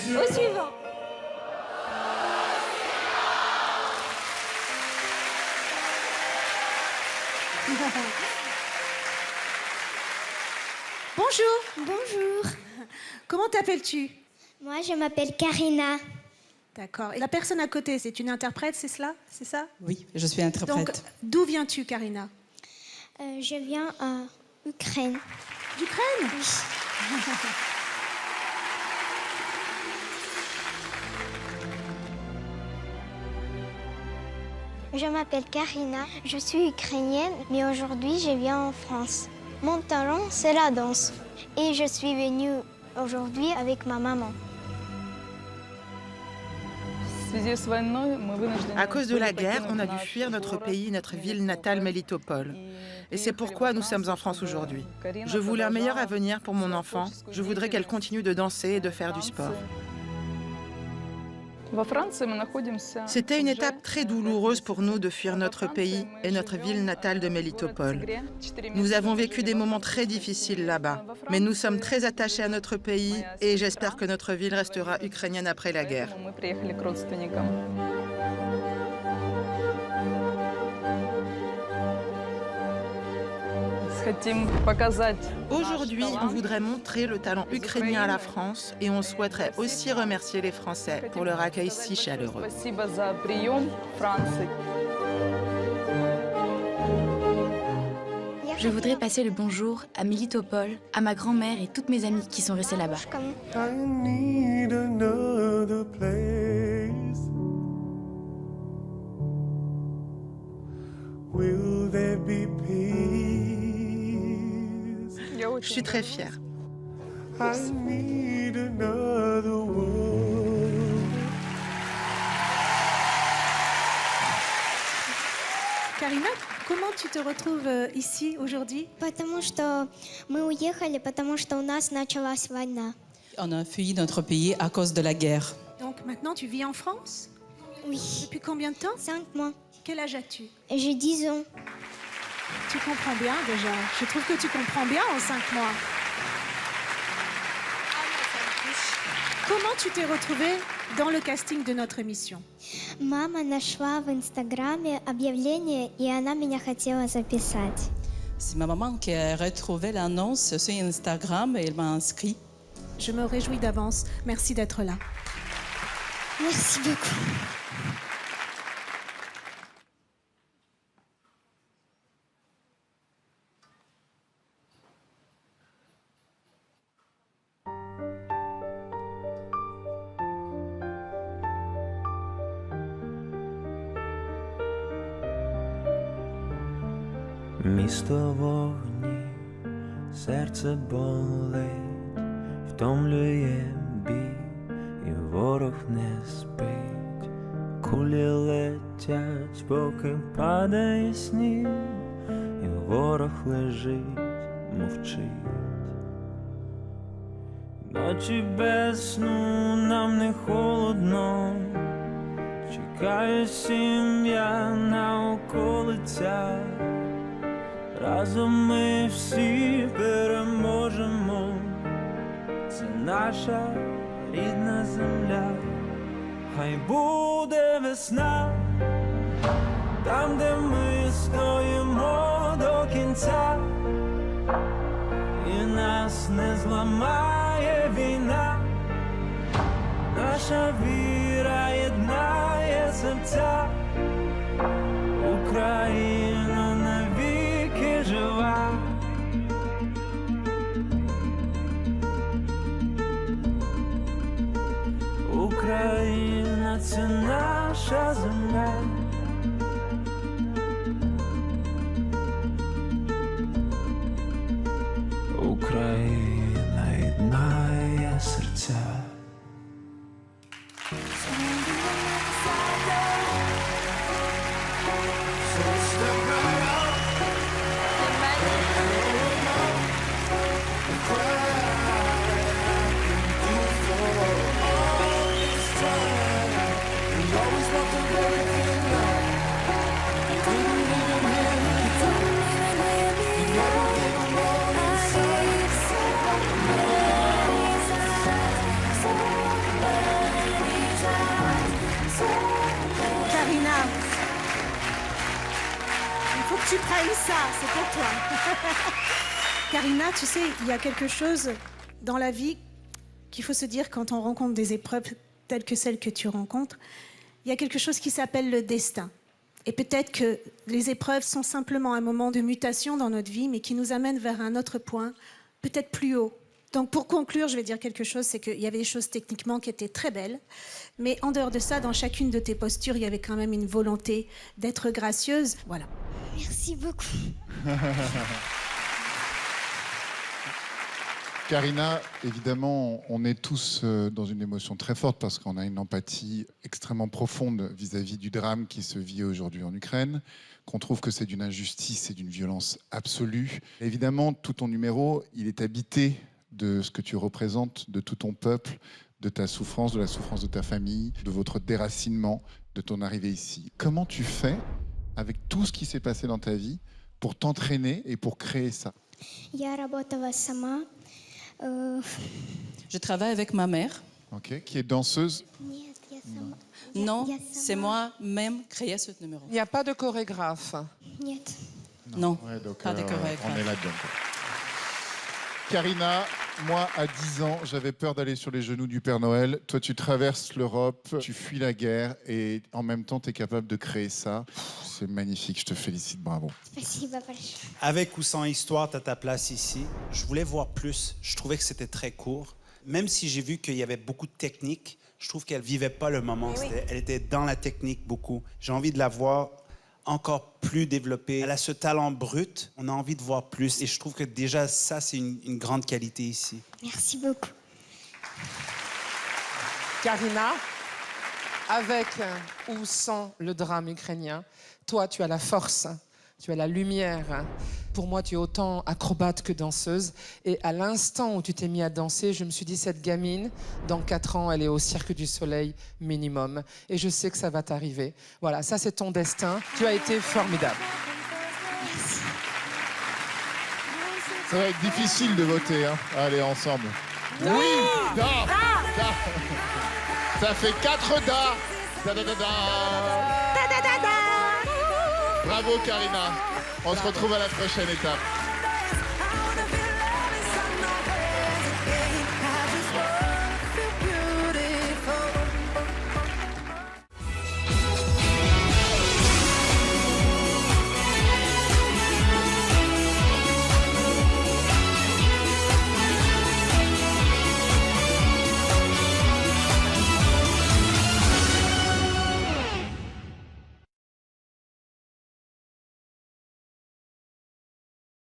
Au suivant. Bonjour. Bonjour, Comment t'appelles-tu? moi je m'appelle Karina. D'accord. Et la personne à côté, c'est une interprète, c'est cela? C'est ça? Oui, je suis Donc, interprète. d'où viens-tu, Karina? Je viens à Ukraine. D'Ukraine? Je m'appelle Karina, je suis ukrainienne, mais aujourd'hui je viens en France. Mon talent, c'est la danse. Et je suis venue aujourd'hui avec ma maman. À cause de la guerre, on a dû fuir notre pays, notre ville natale Mélitopol. Et c'est pourquoi nous sommes en France aujourd'hui. Je voulais un meilleur avenir pour mon enfant. Je voudrais qu'elle continue de danser et de faire du sport. C'était une étape très douloureuse pour nous de fuir notre pays et notre ville natale de Mélitopol. Nous avons vécu des moments très difficiles là-bas, mais nous sommes très attachés à notre pays et j'espère que notre ville restera ukrainienne après la guerre. Aujourd'hui, on voudrait montrer le talent ukrainien à la France et on souhaiterait aussi remercier les Français pour leur accueil si chaleureux. Je voudrais passer le bonjour à Mélitopol, à ma grand-mère et toutes mes amies qui sont restées là-bas. I need another place. Will there be peace? Je suis très fière. I need another world. Karina, comment tu te retrouves ici aujourd'hui? Потому что мы уехали, потому что у нас началась война. On a fui notre pays à cause de la guerre. Donc maintenant, tu vis en France? Oui, Depuis combien de temps? 5 mois. Quel âge as-tu? J'ai 10 ans. Tu comprends bien déjà. Je trouve que tu comprends bien en 5 mois. Comment tu t'es retrouvée dans le casting de notre émission? Мама нашла в Инстаграме объявление, и она меня хотела записать. C'est ma maman qui a retrouvé l'annonce sur Instagram et elle m'a inscrit. Je me réjouis d'avance. Merci d'être là. Merci beaucoup. Місто вогні, серце болить, втомлює бій, і ворог не спить. Кулі летять, поки падає сніг, і ворог лежить, мовчить. Ночі без сну нам не холодно, чекає сім'я на околицях. Разом ми всі переможемо, це наша рідна земля. Хай буде весна, там, де ми стоїмо до кінця, і нас не зламає війна, наша віра єднає серця, Україна навіки жива. Україна – це наша земля. Україна єднає серця. Aïssa, c'est pour toi. Karina, tu sais, il y a quelque chose dans la vie qu'il faut se dire quand on rencontre des épreuves telles que celles que tu rencontres. Il y a quelque chose qui s'appelle le destin. Et peut-être que les épreuves sont simplement un moment de mutation dans notre vie, mais qui nous amène vers un autre point, peut-être plus haut. Donc pour conclure, je vais dire quelque chose, c'est qu'il y avait des choses techniquement qui étaient très belles, mais en dehors de ça, dans chacune de tes postures, il y avait quand même une volonté d'être gracieuse. Voilà. Merci beaucoup. Karina, évidemment, on est tous dans une émotion très forte parce qu'on a une empathie extrêmement profonde vis-à-vis du drame qui se vit aujourd'hui en Ukraine, qu'on trouve que c'est d'une injustice et d'une violence absolue. Évidemment, tout ton numéro, il est habité de ce que tu représentes, de tout ton peuple, de ta souffrance, de la souffrance de ta famille, de votre déracinement, de ton arrivée ici. Comment tu fais, avec tout ce qui s'est passé dans ta vie, pour t'entraîner et pour créer ça? Je travaille avec ma mère. Ok, qui est danseuse? Non, c'est moi-même créé ce numéro. Il n'y a pas de chorégraphe. Non, Ouais, donc, pas de chorégraphe. on est là-dedans. Quoi. Karina, moi, à 10 ans, j'avais peur d'aller sur les genoux du Père Noël. Toi, tu traverses l'Europe, tu fuis la guerre et en même temps, tu es capable de créer ça. C'est magnifique, je te félicite, bravo. Avec ou sans histoire, tu as ta place ici. Je voulais voir plus. Je trouvais que c'était très court. Même si j'ai vu qu'il y avait beaucoup de technique, je trouve qu'elle vivait pas le moment. Elle était dans la technique beaucoup. J'ai envie de la voir encore plus développée. Elle a ce talent brut. On a envie de voir plus. Et je trouve que déjà, ça, c'est une grande qualité ici. Merci beaucoup. Karina, avec ou sans le drame ukrainien, toi, tu as la force, tu as la lumière. Pour moi, tu es autant acrobate que danseuse. Et à l'instant où tu t'es mis à danser, je me suis dit, cette gamine, dans 4 ans, elle est au Cirque du Soleil minimum. Et je sais que ça va t'arriver. Voilà, ça, c'est ton destin. Tu as été formidable. Merci. Ça va être difficile de voter, hein. Allez, ensemble. Oui, da. Ça fait 4 da. Da, da, da, da. Bravo, Karina. On se retrouve à la prochaine étape.